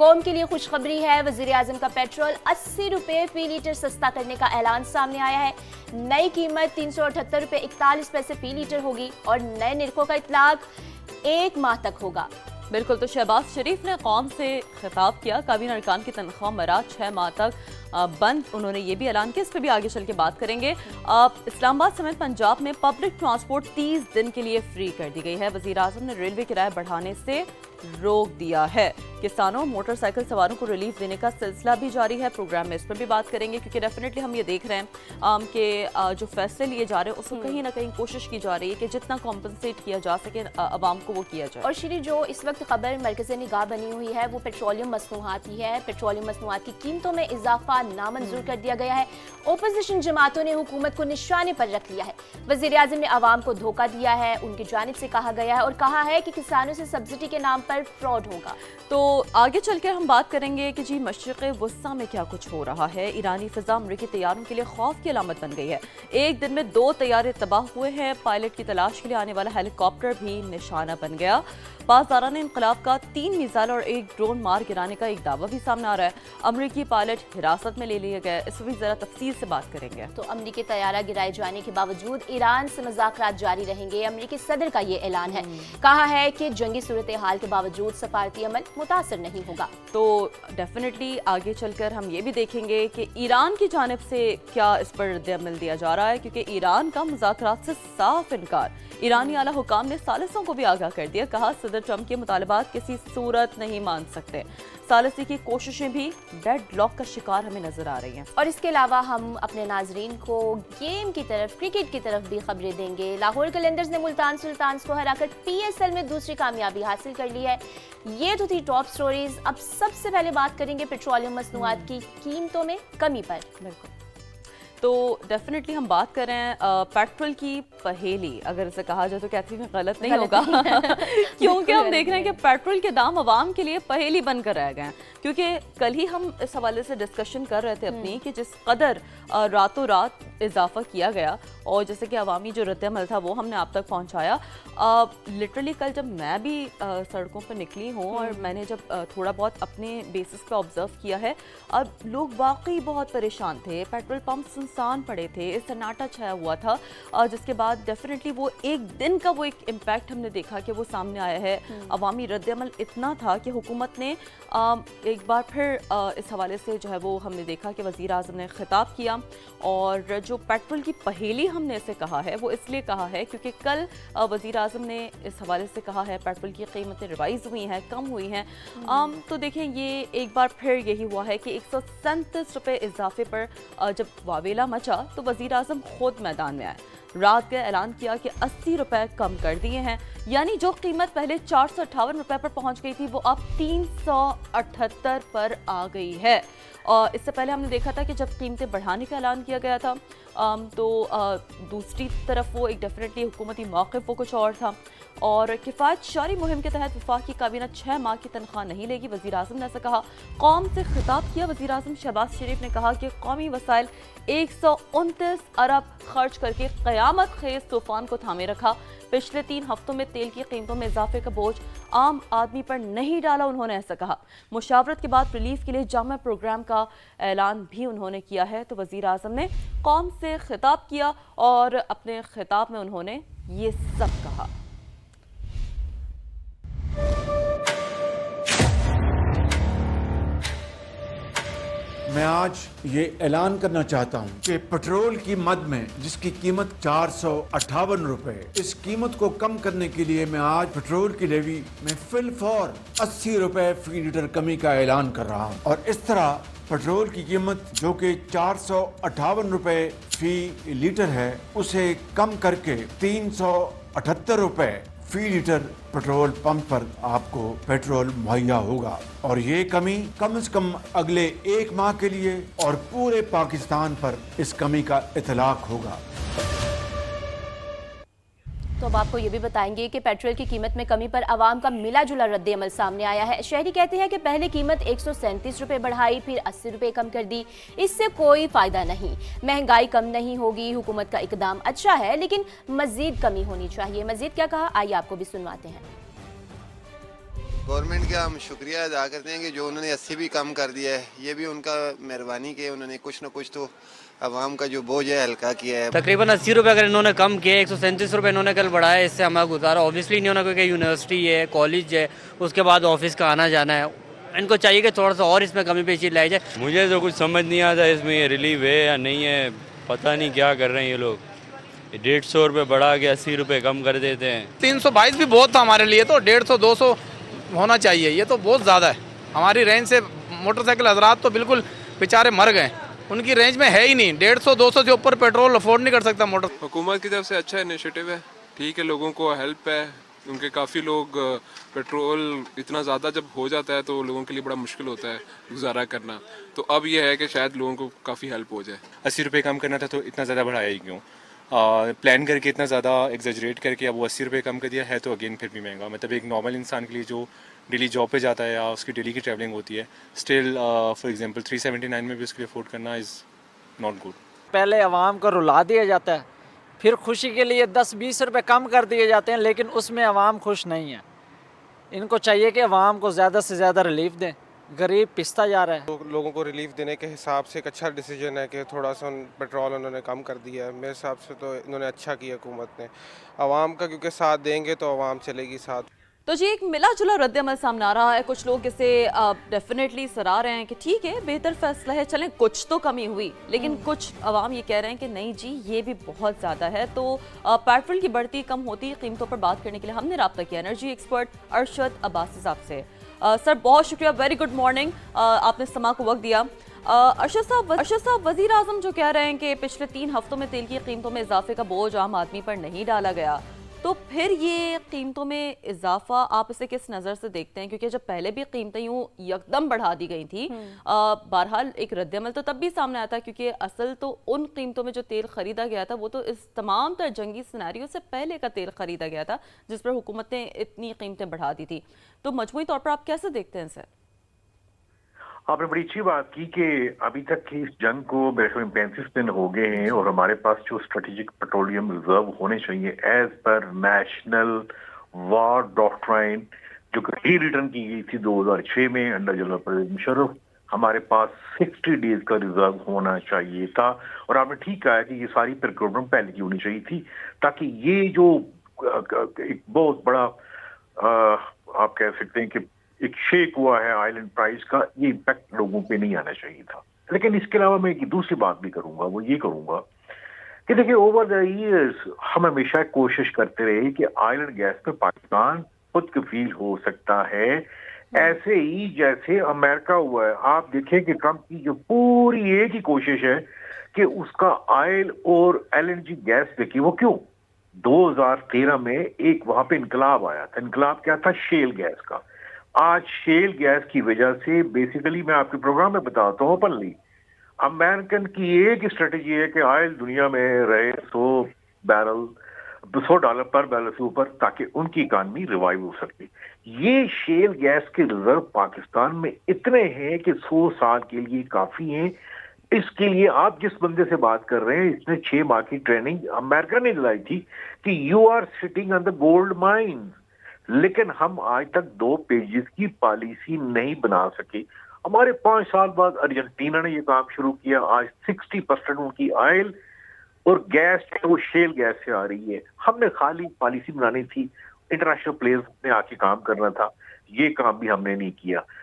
قوم کے لیے خوشخبری ہے، وزیر اعظم کا پیٹرول 80 روپے فی لیٹر سستا کرنے کا اعلان سامنے آیا ہے۔ نئی قیمت 378 روپے 41 پیسے فی لیٹر ہوگی اور نئے نرخوں کا اطلاق 1 ماہ تک ہوگا۔ بالکل، تو شہباز شریف نے قوم سے خطاب کیا، کابینہ ارکان کی تنخواہ مراد 6 ماہ تک بند، انہوں نے یہ بھی اعلان کیا، اس پہ بھی آگے چل کے بات کریں گے۔ اسلام آباد سمیت پنجاب میں پبلک ٹرانسپورٹ 30 دن کے لیے فری کر دی گئی ہے۔ وزیر اعظم نے ریلوے کرایہ بڑھانے سے روک دیا ہے۔ کسانوں موٹر سائیکل سواروں کو ریلیف دینے کا سلسلہ بھی جاری ہے، پروگرام میں اس پر بھی بات کریں گے، کیونکہ ڈیفینیٹلی ہم یہ دیکھ رہے ہیں کہ جو فیصلے لیے جا رہے ہیں اس کو کہیں نہ کہیں کوشش کی جا رہی ہے کہ جتنا کمپنسیٹ کیا جا سکے عوام کو وہ کیا جائے۔ اور شری، جو اس وقت خبر مرکز نگاہ بنی ہوئی ہے وہ پیٹرولیم مصنوعات ہی ہے۔ پیٹرولیم مصنوعات کی قیمتوں میں اضافہ نامنظور کر دیا گیا ہے۔ اپوزیشن جماعتوں نے حکومت کو نشانے پر رکھ لیا ہے۔ وزیر اعظم نے عوام کو دھوکہ دیا ہے، ان کی جانب سے کہا گیا ہے اور کہا ہے کہ کسانوں سے سبسڈی کے نام پر فراڈ ہوگا۔ تو آگے چل کر ہم بات کریں گے کہ مشرق وسطیٰ میں کیا کچھ ہو رہا ہے۔ ایرانی فضا امریکی طیاروں کے لیے خوف کی علامت بن گئی ہے۔ ایک دن میں 2 طیارے تباہ ہوئے ہیں، پائلٹ کی تلاش کے لیے آنے والا ہیلی کاپٹر بھی نشانہ بن گیا۔ پاسداران انقلاب کا 3 میزائل اور 1 ڈرون مار گرانے کا ایک دعویٰ بھی سامنے آ رہا ہے۔ امریکی پائلٹ حراست میں لے لیا گیا، اس پر بھی ذرا تفصیل سے بات کریں گے۔ تو امریکی طیارہ گرائے جانے کے باوجود ایران سے مذاکرات جاری رہیں گے، امریکی صدر کا یہ اعلان ہے۔ کہا ہے کہ جنگی صورتحال کے باوجود سفارتی عمل متاثر نہیں ہوگا۔ تو ڈیفینیٹلی آگے چل کر ہم یہ بھی دیکھیں گے کہ ایران کی جانب سے کیا اس پر رد عمل دیا جا رہا ہے، کیونکہ ایران کا مذاکرات سے صاف انکار۔ ایرانی اعلیٰ حکام نے ثالثوں کو بھی آگاہ کر دیا، کہا صدر ٹرمپ کے مطالبات کسی صورت نہیں مان سکتے۔ ثالثی کی کوششیں بھی ڈیڈ لاک کا شکار ہمیں نظر آ رہی ہیں۔ اور اس کے علاوہ ہم اپنے ناظرین کو گیم کی طرف، کرکٹ کی طرف بھی خبریں دیں گے۔ لاہور قلندرز نے ملتان سلطانز کو ہرا کر PSL میں دوسری کامیابی حاصل کر لی ہے۔ یہ تو تھی ٹاپ سٹوریز۔ اب سب سے پہلے بات کریں گے پیٹرولیم مصنوعات کی قیمتوں میں کمی پر۔ بالکل، تو ڈیفینیٹلی ہم بات کر رہے ہیں پیٹرول کی پہیلی، اگر اسے کہا جائے تو کہتی میں غلط نہیں ہوگا کیونکہ ہم دیکھ رہے ہیں کہ پیٹرول کے دام عوام کے لیے پہیلی بن کر رہ گئے ہیں۔ کیونکہ کل ہی ہم اس حوالے سے ڈسکشن کر رہے تھے اپنی کہ جس قدر راتوں رات اضافہ کیا گیا اور جیسے کہ عوامی جو رد عمل تھا وہ ہم نے آپ تک پہنچایا۔ لٹرلی کل جب میں بھی سڑکوں پر نکلی ہوں اور میں نے جب تھوڑا بہت اپنے بیسس پہ آبزرو کیا ہے، اب لوگ واقعی بہت پریشان تھے، پیٹرول پمپ سنسان پڑے تھے، سناٹا چھایا ہوا تھا، جس کے بعد ڈیفینیٹلی وہ ایک دن کا وہ ایک امپیکٹ ہم نے دیکھا کہ وہ سامنے آیا ہے۔ عوامی رد عمل اتنا تھا کہ حکومت نے ایک بار پھر اس حوالے سے جو ہے وہ ہم نے دیکھا کہ وزیر اعظم نے خطاب کیا، اور جو پیٹرول کی پہیلی ہم نے اسے کہا ہے وہ اس لیے کہا ہے کیونکہ کل وزیر اعظم نے اس حوالے سے کہا ہے پیٹرول کی قیمتیں ریوائز ہوئی ہیں، کم ہوئی ہیں۔ تو دیکھیں یہ ایک بار پھر یہی ہوا ہے کہ 137 روپے اضافے پر جب واویلا مچا تو وزیر اعظم خود میدان میں آئے، رات کا اعلان کیا کہ 80 روپے کم کر دیے ہیں، یعنی جو قیمت پہلے 458 روپے پر پہنچ گئی تھی وہ اب 378 پر آ گئی ہے۔ اس سے پہلے ہم نے دیکھا تھا کہ جب قیمتیں بڑھانے کا اعلان کیا گیا تھا تو دوسری طرف وہ ایک ڈیفینیٹلی حکومتی موقف وہ کچھ اور تھا، اور کفایت شاری مہم کے تحت وفاقی کابینہ 6 ماہ کی تنخواہ نہیں لے گی، وزیر اعظم نے ایسا کہا۔ قوم سے خطاب کیا وزیر اعظم شہباز شریف نے کہا کہ قومی وسائل 129 ارب خرچ کر کے قیامت خیز طوفان کو تھامے رکھا۔ پچھلے 3 ہفتوں میں تیل کی قیمتوں میں اضافے کا بوجھ عام آدمی پر نہیں ڈالا، انہوں نے ایسا کہا۔ مشاورت کے بعد ریلیف کے لیے جامع پروگرام کا اعلان بھی انہوں نے کیا ہے۔ تو وزیر اعظم نے قوم سے خطاب کیا اور اپنے خطاب میں انہوں نے یہ سب کہا۔ میں آج یہ اعلان کرنا چاہتا ہوں کہ پیٹرول کی مد میں جس کی قیمت 458 روپے، اس قیمت کو کم کرنے کے لیے میں آج پیٹرول کی لیوی میں فی الفور 80 روپے فی لیٹر کمی کا اعلان کر رہا ہوں، اور اس طرح پیٹرول کی قیمت جو کہ 458 روپے فی لیٹر ہے اسے کم کر کے 378 روپے فی لیٹر پیٹرول پمپ پر آپ کو پیٹرول مہیا ہوگا، اور یہ کمی کم از کم اگلے 1 ماہ کے لیے اور پورے پاکستان پر اس کمی کا اطلاق ہوگا۔ تو اب آپ کو یہ بھی بتائیں گے کہ پیٹرول کی قیمت میں کمی پر عوام کا ملا جلا رد عمل سامنے آیا ہے۔ شہری کہتے ہیں کہ پہلے قیمت 137 روپے بڑھائی، پھر 80 روپے کم کر دی، اس سے کوئی فائدہ نہیں، مہنگائی کم نہیں ہوگی، حکومت کا اقدام اچھا ہے لیکن مزید کمی ہونی چاہیے۔ مزید کیا کہا آئیے آپ کو بھی سنواتے ہیں۔ گورنمنٹ کا ہم شکریہ ادا کرتے ہیں کہ جو انہوں نے 80 بھی کم کر دیا ہے، یہ بھی ان کا مہربانی کہ انہوں نے کچھ نہ کچھ تو عوام کا جو بوجھ ہے ہلکا کیا ہے. تقریباً 80 روپے اگر انہوں نے کم کیا، 137 روپے انہوں نے کل بڑھایا، اس سے ہمارا گزارا اوبیسلی نہیں ہونا، کیونکہ یونیورسٹی ہے، کالج ہے، اس کے بعد آفس کا آنا جانا ہے. ان کو چاہیے کہ تھوڑا سا اور اس میں کمی پیشی لائی جائے. مجھے تو کچھ سمجھ نہیں آتا اس میں یہ ریلیف ہے یا نہیں ہے، پتہ نہیں کیا کر رہے ہیں یہ لوگ. 150 روپے بڑھا کے 80 روپے کم کر دیتے ہیں. 322 بھی بہت تھا ہمارے لیے، تو 150 200 ہونا چاہیے. یہ تو بہت زیادہ ہے. ہماری رینج سے موٹر سائیکل حضرات تو بالکل بیچارے مر گئے، ان کی رینج میں ہے ہی نہیں. 150 200 سے اوپر پیٹرول افورڈ نہیں کر سکتا موٹر. حکومت کی طرف سے اچھا انیشیٹو ہے، ٹھیک ہے، لوگوں کو ہیلپ ہے، کیونکہ کافی لوگ پیٹرول اتنا زیادہ جب ہو جاتا ہے تو لوگوں کے لیے بڑا مشکل ہوتا ہے گزارا کرنا. تو اب یہ ہے کہ شاید لوگوں کو کافی ہیلپ ہو جائے. 80 روپے کم کرنا تھا تو اتنا زیادہ بڑھایا ہی کیوں؟ پلان کر کے اتنا زیادہ ایگزیجریٹ کر کے اب وہ 80 روپے کم کر دیا ہے تو اگین پھر بھی مہنگا. مطلب ایک نارمل انسان کے لیے جو ڈیلی جاب پہ جاتا ہے یا اس کی ڈیلی کی ٹریولنگ ہوتی ہے، اسٹل فار ایگزامپل 379 میں بھی اس کے لیے افورڈ کرنا از ناٹ گڈ. پہلے عوام کو رلا دیا جاتا ہے، پھر خوشی کے لیے 10-20 روپے کم کر دیے جاتے ہیں، لیکن اس میں عوام خوش نہیں ہے. ان کو چاہیے کہ عوام کو زیادہ سے زیادہ ریلیف دیں. غریب پستا جا رہا ہے. لوگوں کو ریلیف دینے کے حساب سے ایک اچھا ڈیسیجن ہے کہ تھوڑا سا پیٹرول انہوں نے کم کر دیا ہے. میرے حساب سے تو انہوں نے اچھا کیا حکومت نے. عوام کا کیونکہ ساتھ دیں گے تو عوام چلے گی ساتھ. تو جی ایک ملا جلا رد عمل سامنے آ رہا ہے. کچھ لوگ اسے ڈیفینیٹلی سراہ رہے ہیں کہ ٹھیک ہے، بہتر فیصلہ ہے، چلیں کچھ تو کمی ہوئی، لیکن کچھ عوام یہ کہہ رہے ہیں کہ نہیں جی یہ بھی بہت زیادہ ہے. تو پیٹرول کی بڑھتی کم ہوتی قیمتوں پر بات کرنے کے لیے ہم نے رابطہ کیا انرجی ایکسپرٹ ارشد عباسی صاحب سے. سر بہت شکریہ، ویری گڈ مارننگ، آپ نے سما کو وقت دیا. ارشد صاحب، وزیر اعظم جو کہہ رہے ہیں کہ پچھلے 3 ہفتوں میں تیل کی قیمتوں میں اضافے کا بوجھ عام آدمی پر نہیں ڈالا گیا، تو پھر یہ قیمتوں میں اضافہ آپ اسے کس نظر سے دیکھتے ہیں؟ کیونکہ جب پہلے بھی قیمتیں یوں یکدم بڑھا دی گئی تھی، بہرحال ایک رد عمل تو تب بھی سامنے آتا، کیونکہ اصل تو ان قیمتوں میں جو تیل خریدا گیا تھا وہ تو اس تمام تر جنگی سیناریو سے پہلے کا تیل خریدا گیا تھا جس پر حکومت نے اتنی قیمتیں بڑھا دی تھی. تو مجموعی طور پر آپ کیسے دیکھتے ہیں اسے؟ آپ نے بڑی اچھی بات کی کہ ابھی تک کی اس جنگ کو 35 دن ہو گئے ہیں اور ہمارے پاس جو اسٹریٹجک پیٹرولیم ریزرو ہونے چاہیے as per national war doctrine جو ری ریٹرن کی گئی تھی 2006 میں انڈر جنرل پرویز مشرف، ہمارے پاس 60 ڈیز کا ریزرو ہونا چاہیے تھا. اور آپ نے ٹھیک کہا کہ یہ ساری پروکیورمنٹ پہلے کی ہونی چاہیے تھی تاکہ یہ جو ایک بہت بڑا آپ کہہ سکتے ہیں کہ ایک شیک ہوا ہے آئلینڈ پرائز کا، یہ امپیکٹ لوگوں پہ نہیں آنا چاہیے تھا. لیکن اس کے علاوہ میں ایک دوسری بات بھی کروں گا، وہ یہ کروں گا کہ دیکھیں اوور دا ایئرز ہم ہمیشہ کوشش کرتے رہے کہ آئلینڈ گیس پہ پاکستان خود کفیل ہو سکتا ہے، ایسے ہی جیسے امریکہ ہوا ہے. آپ دیکھیں کہ ٹرمپ کی جو پوری ایک ہی کوشش ہے کہ اس کا آئل اور LNG گیس دیکھیے وہ کیوں 2013 میں ایک وہاں پہ انقلاب آیا تھا. انقلاب کیا تھا؟ شیل گیس کا. آج شیل گیس کی وجہ سے بیسیکلی میں آپ کے پروگرام میں بتاتا ہوں اوپنلی، امریکن کی ایک اسٹریٹجی ہے کہ آئل دنیا میں رہے $100 پر بیرل سے اوپر تاکہ ان کی اکانومی ریوائیو ہو سکے. یہ شیل گیس کے ریزرو پاکستان میں اتنے ہیں کہ 100 سال کے لیے کافی ہیں. اس کے لیے آپ جس بندے سے بات کر رہے ہیں اس نے 6 ماہ کی ٹریننگ امریکہ نے دلائی تھی کہ you are sitting on the gold mines, لیکن ہم آج تک 2 پیجز کی پالیسی نہیں بنا سکے. ہمارے 5 سال بعد ارجنٹینا نے یہ کام شروع کیا. آج 60% ان کی آئل اور گیس وہ شیل گیس سے آ رہی ہے. ہم نے خالی پالیسی بنانی تھی، انٹرنیشنل پلیئرز نے آ کے کام کرنا تھا، یہ کام بھی ہم نے نہیں کیا.